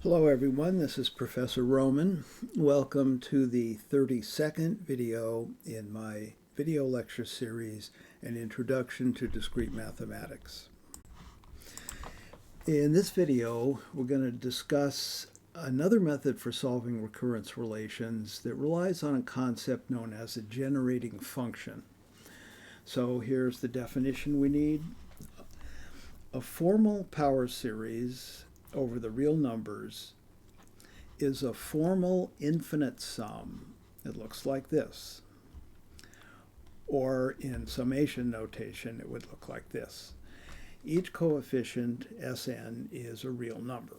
Hello everyone, this is Professor Roman. Welcome to the 32nd video in my video lecture series, An Introduction to Discrete Mathematics. In this video, we're going to discuss another method for solving recurrence relations that relies on a concept known as a generating function. So here's the definition we need. A formal power series over the real numbers is a formal infinite sum. It looks like this. Or in summation notation, it would look like this. Each coefficient, Sn, is a real number.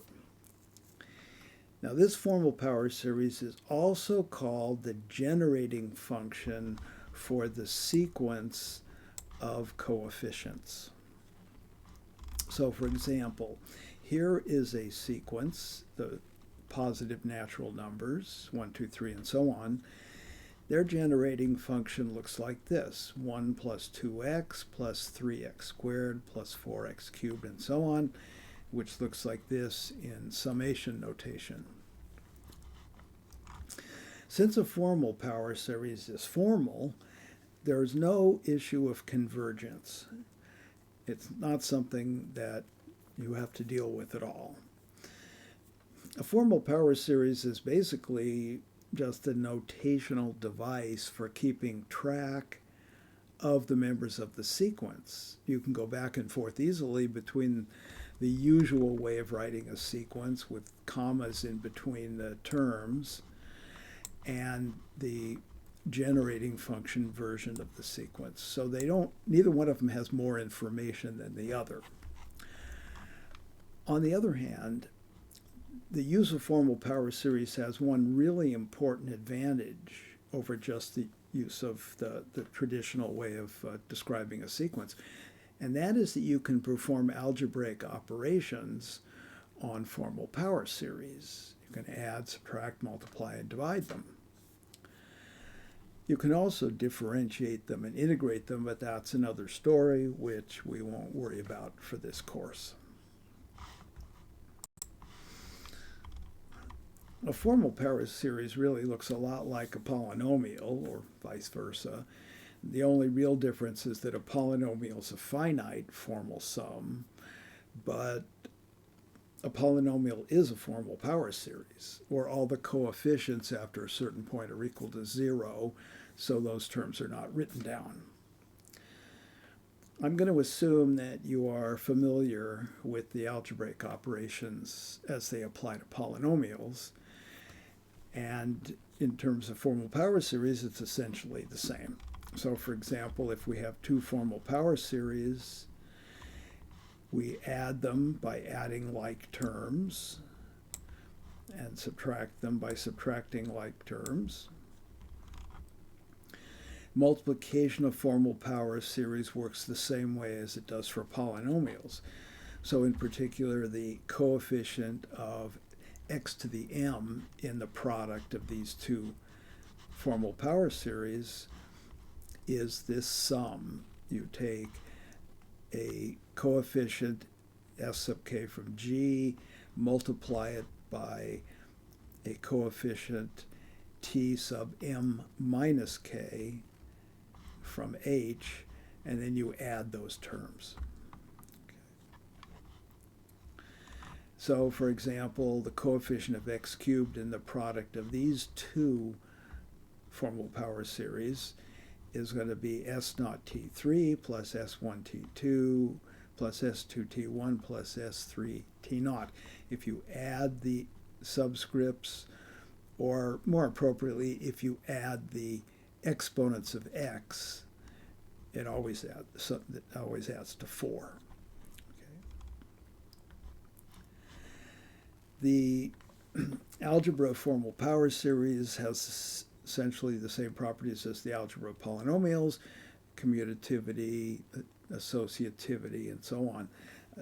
Now this formal power series is also called the generating function for the sequence of coefficients. So for example, here is a sequence, the positive natural numbers, 1, 2, 3, and so on. Their generating function looks like this: 1 plus 2x plus 3x squared plus 4x cubed, and so on, which looks like this in summation notation. Since a formal power series is formal, there is no issue of convergence. It's not something that you have to deal with at all. A formal power series is basically just a notational device for keeping track of the members of the sequence. You can go back and forth easily between the usual way of writing a sequence with commas in between the terms and the generating function version of the sequence. So neither one of them has more information than the other. On the other hand, the use of formal power series has one really important advantage over just the use of the traditional way of describing a sequence, and that is that you can perform algebraic operations on formal power series. You can add, subtract, multiply, and divide them. You can also differentiate them and integrate them, but that's another story which we won't worry about for this course. A formal power series really looks a lot like a polynomial, or vice versa. The only real difference is that a polynomial is a finite formal sum, but a polynomial is a formal power series, where all the coefficients after a certain point are equal to 0, so those terms are not written down. I'm going to assume that you are familiar with the algebraic operations as they apply to polynomials. And in terms of formal power series, it's essentially the same. So for example, if we have two formal power series, we add them by adding like terms and subtract them by subtracting like terms. Multiplication of formal power series works the same way as it does for polynomials. So in particular, the coefficient of x to the m in the product of these two formal power series is this sum. You take a coefficient s sub k from G, multiply it by a coefficient t sub m minus k from H, and then you add those terms. So, for example, the coefficient of x cubed in the product of these two formal power series is going to be s naught t3 plus s1 t2 plus s2 t1 plus s3 t naught. If you add the subscripts, or more appropriately, if you add the exponents of x, it always adds to 4. The algebra of formal power series has essentially the same properties as the algebra of polynomials: commutativity, associativity, and so on.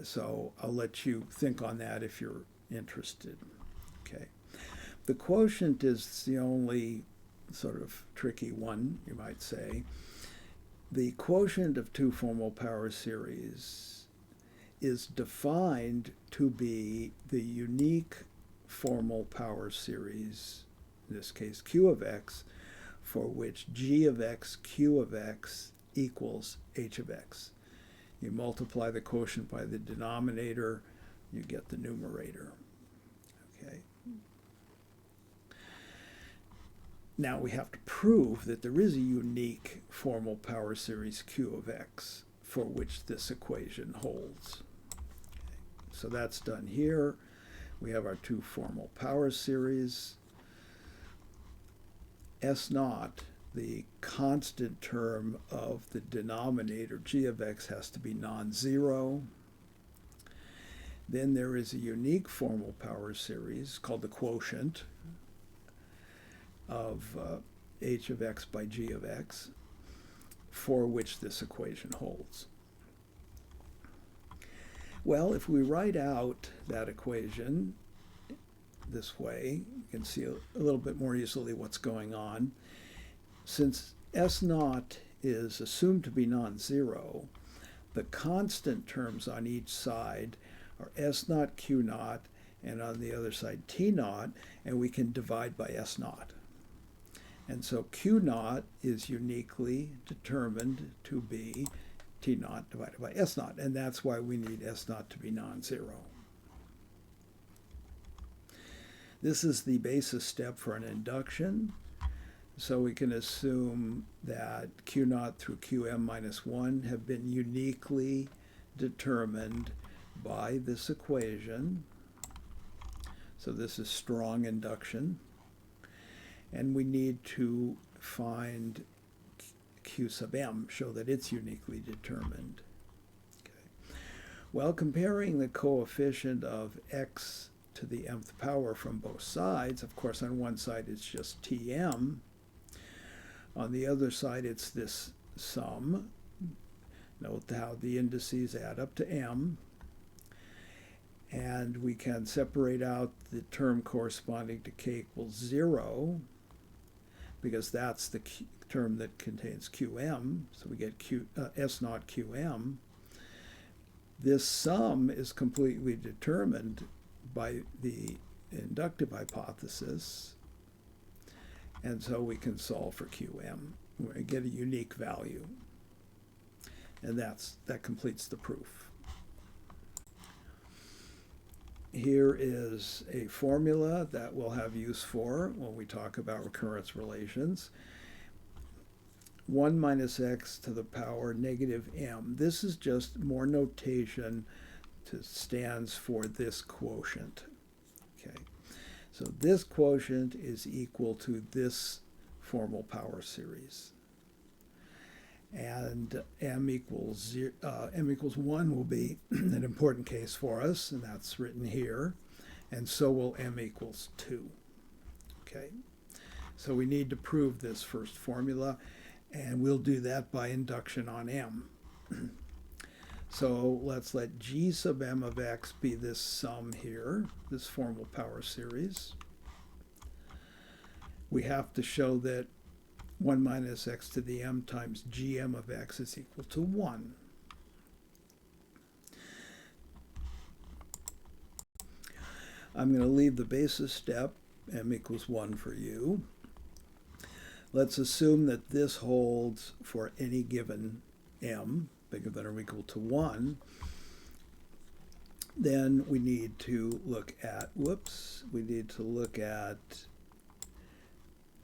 So I'll let you think on that if you're interested. Okay. The quotient is the only sort of tricky one, you might say. The quotient of two formal power series is defined to be the unique formal power series, in this case q of x, for which g of x, q of x equals h of x. You multiply the quotient by the denominator, you get the numerator. Okay. Now we have to prove that there is a unique formal power series q of x for which this equation holds. Okay. So that's done here. We have our two formal power series. S naught, the constant term of the denominator, g of x, has to be non-zero. Then there is a unique formal power series called the quotient of h of x by g of x, for which this equation holds. Well, if we write out that equation this way, you can see a little bit more easily what's going on. Since S naught is assumed to be non-zero, the constant terms on each side are S naught, Q naught, and on the other side T naught, and we can divide by S naught. And so Q naught is uniquely determined to be T naught divided by S naught, and that's why we need S naught to be non-zero. This is the basis step for an induction. So we can assume that Q naught through Qm minus 1 have been uniquely determined by this equation. So this is strong induction. And we need to find Q sub m, show that it's uniquely determined. Okay. Well, comparing the coefficient of x to the mth power from both sides, of course on one side it's just Tm, on the other side it's this sum. Note how the indices add up to m, and we can separate out the term corresponding to k equals 0, because that's the term that contains Qm, so we get S naught Qm. This sum is completely determined by the inductive hypothesis, and so we can solve for Qm. We get a unique value, and that completes the proof. Here is a formula that we'll have use for when we talk about recurrence relations. 1 minus x to the power negative m. This is just more notation that stands for this quotient. Okay, so this quotient is equal to this formal power series. And m equals 1 will be an important case for us, and that's written here. And so will m equals 2. Okay, so we need to prove this first formula, and we'll do that by induction on m. So let's let g sub m of x be this sum here, this formal power series. We have to show that 1 minus x to the m times gm of x is equal to 1. I'm going to leave the basis step, m equals 1 for you. Let's assume that this holds for any given m, bigger than or equal to 1. Then we need to look at, we need to look at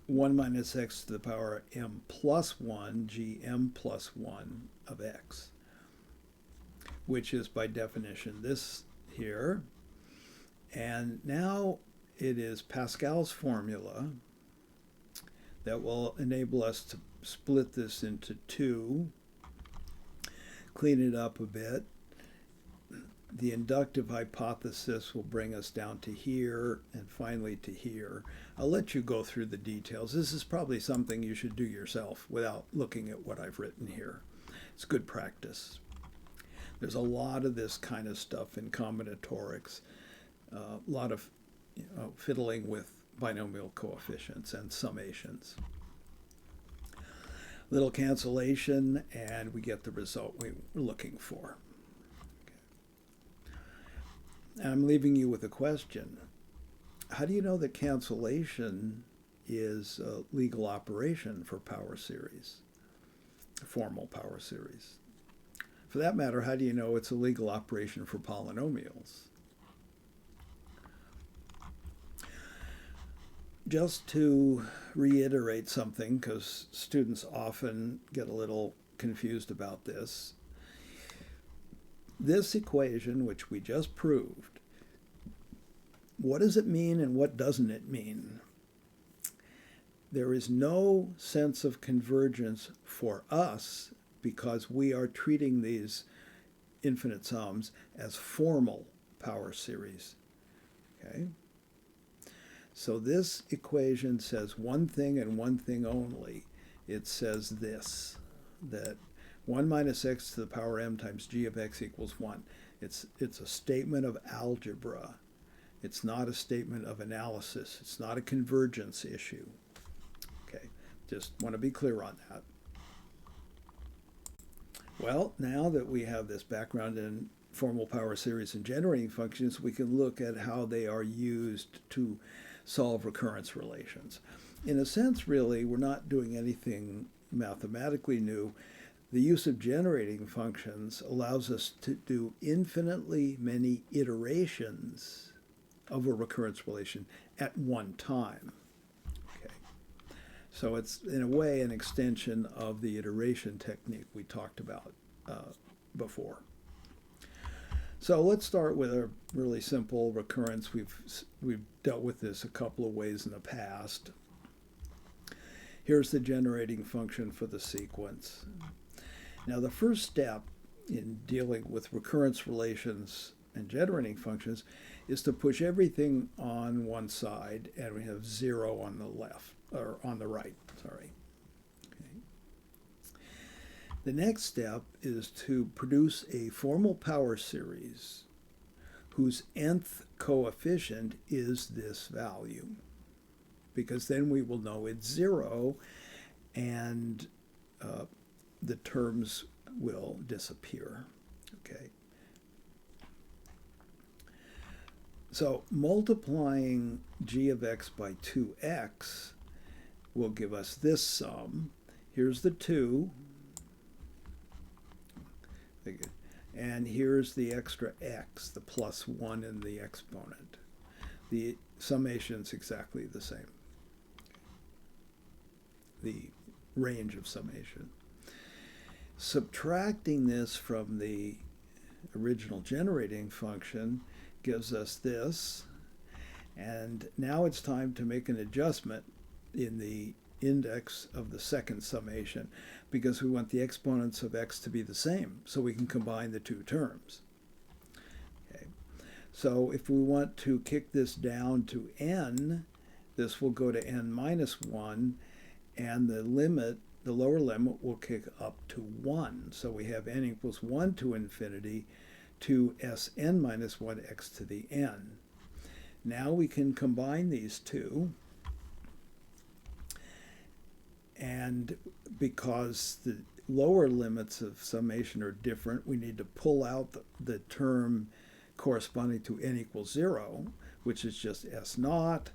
1 minus x to the power m plus 1, gm plus 1 of x, which is by definition this here. And now it is Pascal's formula that will enable us to split this into 2, clean it up a bit. The inductive hypothesis will bring us down to here and finally to here. I'll let you go through the details. This is probably something you should do yourself without looking at what I've written here. It's good practice. There's a lot of this kind of stuff in combinatorics, a lot of fiddling with binomial coefficients and summations. Little cancellation, and we get the result we were looking for. I'm leaving you with a question. how do you know that cancellation is a legal operation for power series, formal power series? For that matter, how do you know it's a legal operation for polynomials? Just to reiterate something, because students often get a little confused about this, this equation, which we just proved, what does it mean and what doesn't it mean? There is no sense of convergence for us because we are treating these infinite sums as formal power series. Okay? So this equation says one thing and one thing only. It says this, that 1 minus x to the power m times g of x equals 1. It's a statement of algebra. It's not a statement of analysis. It's not a convergence issue. Okay, just want to be clear on that. Well, now that we have this background in formal power series and generating functions, we can look at how they are used to solve recurrence relations. In a sense, really, we're not doing anything mathematically new. The use of generating functions allows us to do infinitely many iterations of a recurrence relation at one time. Okay. So it's, in a way, an extension of the iteration technique we talked about before. So let's start with a really simple recurrence. We've dealt with this a couple of ways in the past. Here's the generating function for the sequence. Now the first step in dealing with recurrence relations and generating functions is to push everything on one side, and we have 0 on the left, or on the right, sorry. Okay. The next step is to produce a formal power series whose nth coefficient is this value, because then we will know it's 0 and the terms will disappear. Okay. So multiplying g of x by 2x will give us this sum. Here's the 2. And here's the extra x, the plus 1 in the exponent. The summation is exactly the same. The range of summation. Subtracting this from the original generating function gives us this, and now it's time to make an adjustment in the index of the second summation because we want the exponents of x to be the same so we can combine the two terms. Okay. So if we want to kick this down to n, this will go to n minus 1, and the limit, the lower limit, will kick up to 1. So we have n equals 1 to infinity to Sn minus 1 x to the n. Now we can combine these two, and because the lower limits of summation are different, we need to pull out the term corresponding to n equals 0, which is just S naught,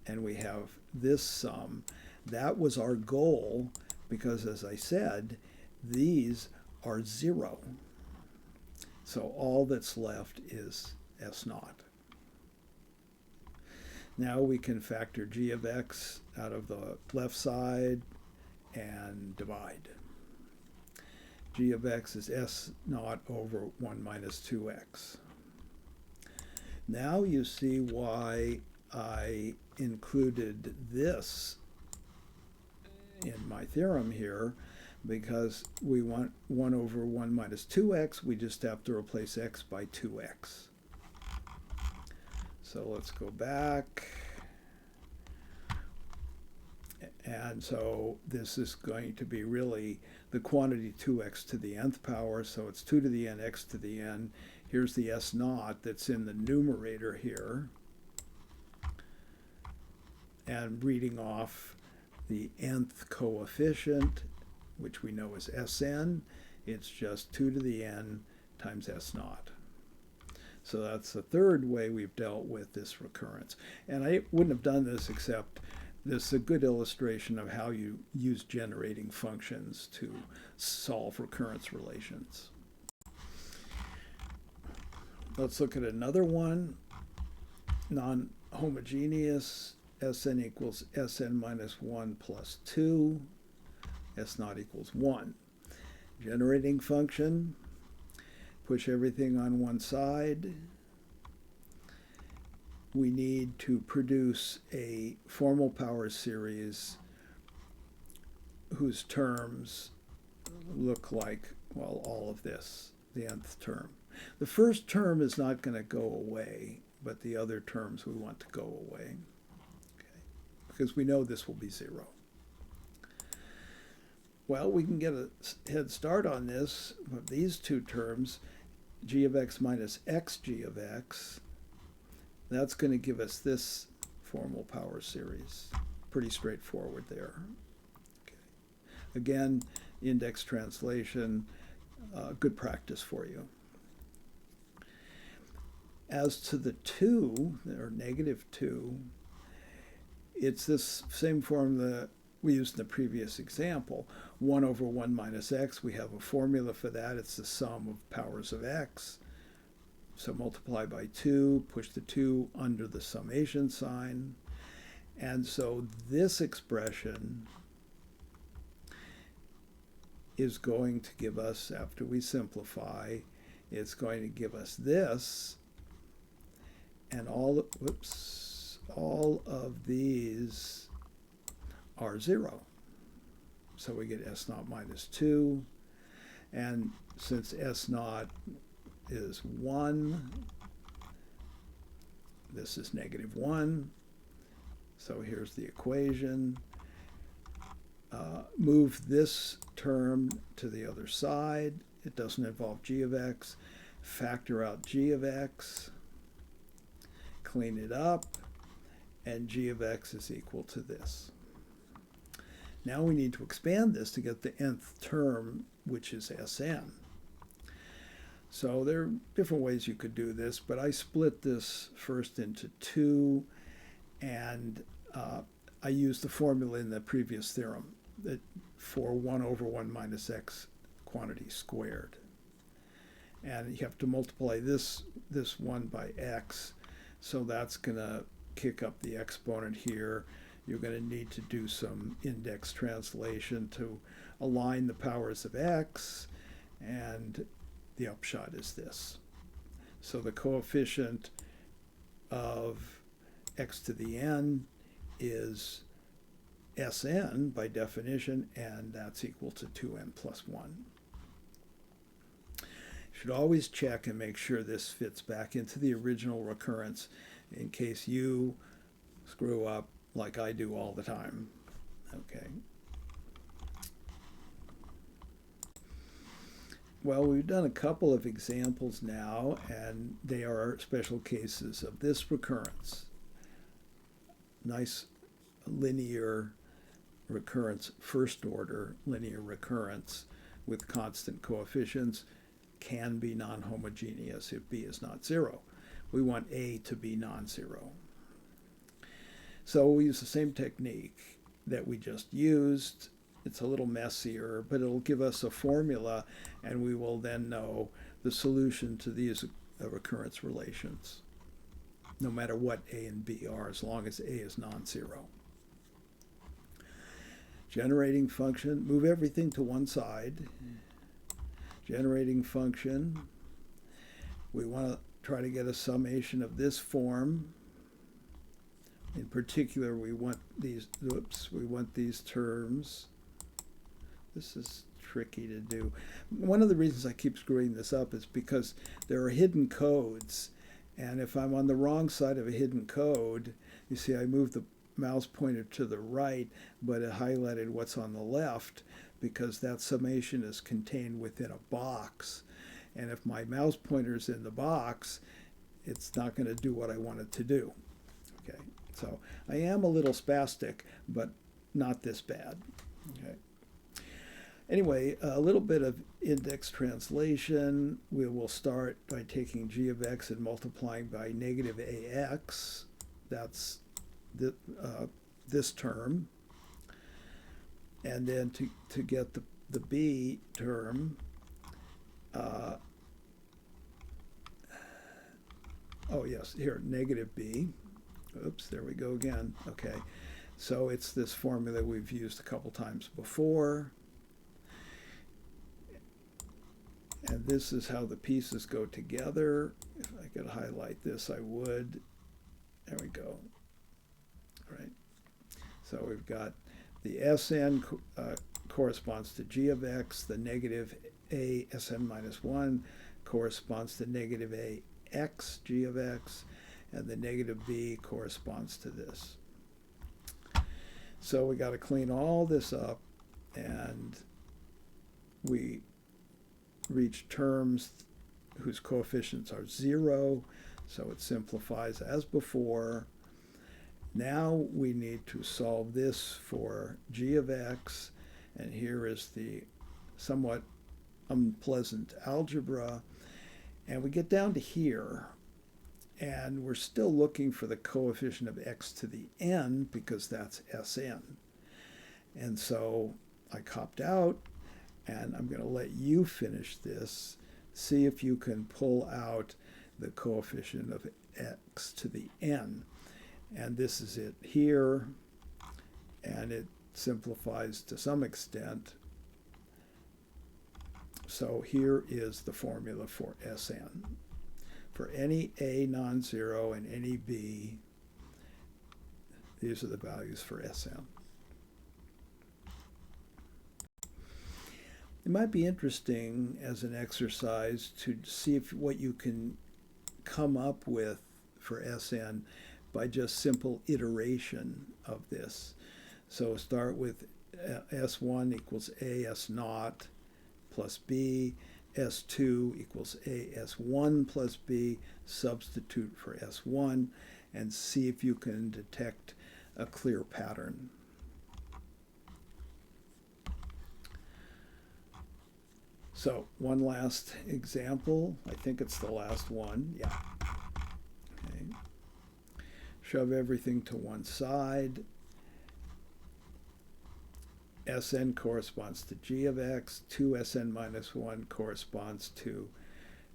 and we have this sum. That was our goal because, as I said, these are 0. So all that's left is S naught. Now we can factor g of x out of the left side and divide. G of x is S naught over 1 minus 2x. Now you see why I included this in my theorem here, because we want 1 over 1 minus 2x, we just have to replace x by 2x. So let's go back. And so this is going to be really the quantity 2x to the nth power, so it's 2 to the n, x to the n. Here's the S naught that's in the numerator here. And reading off the nth coefficient, which we know is Sn, it's just 2 to the n times S naught. So that's the third way we've dealt with this recurrence. And I wouldn't have done this except this is a good illustration of how you use generating functions to solve recurrence relations. Let's look at another one. Non-homogeneous, Sn equals Sn minus 1 plus 2, S naught equals 1. Generating function, push everything on one side. We need to produce a formal power series whose terms look like, well, all of this, the nth term. The first term is not going to go away, but the other terms we want to go away, okay, because we know this will be 0. Well, we can get a head start on this. But these two terms, g of x minus xg of x, that's going to give us this formal power series. Pretty straightforward there. Okay. Again, index translation, good practice for you. As to the 2, or negative 2, it's this same form that we used in the previous example. 1 over 1 minus x, we have a formula for that. It's the sum of powers of x. So multiply by 2, push the 2 under the summation sign. And so this expression is going to give us, after we simplify, it's going to give us this. And all of these are 0. So we get S naught minus 2. And since S naught is 1, this is negative 1. So here's the equation. Move this term to the other side. It doesn't involve g of x. Factor out g of x. Clean it up. And g of x is equal to this. Now we need to expand this to get the nth term, which is Sn. So there are different ways you could do this, but I split this first into 2, and I used the formula in the previous theorem that for 1 over 1 minus x quantity squared. And you have to multiply this 1 by x, so that's going to kick up the exponent here. You're going to need to do some index translation to align the powers of x, and the upshot is this. So the coefficient of x to the n is Sn by definition, and that's equal to 2n plus 1. You should always check and make sure this fits back into the original recurrence in case you screw up like I do all the time. Okay. Well, we've done a couple of examples now, and they are special cases of this recurrence. Nice linear recurrence, first order linear recurrence with constant coefficients, can be non-homogeneous if b is not 0. We want a to be non-zero. So we use the same technique that we just used. It's a little messier, but it'll give us a formula, and we will then know the solution to these recurrence relations, no matter what a and b are, as long as a is non-zero. Generating function, move everything to one side. Generating function, we want to try to get a summation of this form. In particular, we want these, we want these terms. This is tricky to do. One of the reasons I keep screwing this up is because there are hidden codes, and if I'm on the wrong side of a hidden code, you see I moved the mouse pointer to the right, but it highlighted what's on the left because that summation is contained within a box. And if my mouse pointer is in the box, it's not going to do what I want it to do. Okay, so I am a little spastic, but not this bad. Okay. Anyway, a little bit of index translation. We will start by taking g of x and multiplying by negative ax. That's this term. And then to get the b term, oh yes, here, negative b. Oops, there we go again. Okay, so it's this formula we've used a couple times before. And this is how the pieces go together. If I could highlight this, I would. There we go. All right. So we've got the Sn corresponds to g of x. The negative a Sn minus 1 corresponds to negative a x g of x. And the negative b corresponds to this. So we got to clean all this up, and we reach terms whose coefficients are 0, so it simplifies as before. Now we need to solve this for g of x, and here is the somewhat unpleasant algebra. And we get down to here, and we're still looking for the coefficient of x to the n because that's Sn. And so I copped out, and I'm going to let you finish this. See if you can pull out the coefficient of x to the n. And this is it here, and it simplifies to some extent. So here is the formula for Sn. For any a non-zero and any b, these are the values for Sn. It might be interesting as an exercise to see if what you can come up with for Sn by just simple iteration of this. So start with S1 equals A S naught plus B, S2 equals A S1 plus B, substitute for S1, and see if you can detect a clear pattern. So one last example. I think it's the last one. Yeah. Okay. Shove everything to one side. Sn corresponds to g of x. 2Sn minus 1 corresponds to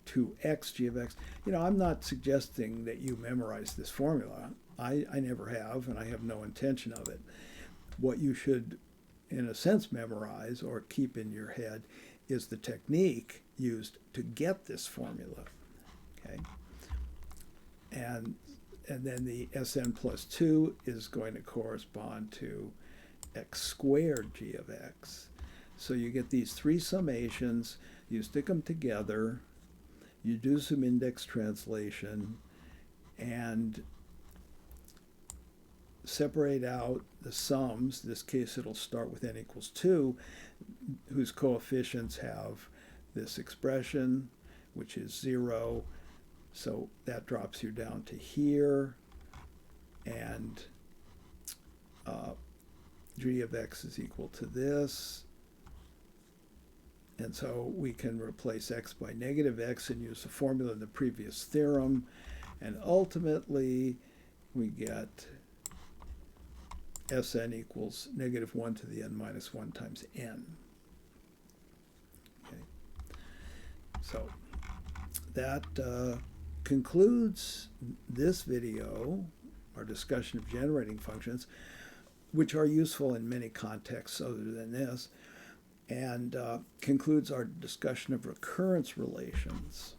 2x g of x. You know, I'm not suggesting that you memorize this formula. I never have, and I have no intention of it. What you should, in a sense, memorize or keep in your head is the technique used to get this formula. Okay, and then the Sn plus 2 is going to correspond to x squared g of x. So you get these three summations, you stick them together, you do some index translation, and separate out the sums. In this case, it'll start with n equals 2, whose coefficients have this expression, which is 0. So that drops you down to here, and g of x is equal to this. And so we can replace x by negative x and use the formula in the previous theorem. And ultimately, we get Sn equals negative 1 to the n minus 1 times n. Okay. So that concludes this video, our discussion of generating functions, which are useful in many contexts other than this, and concludes our discussion of recurrence relations.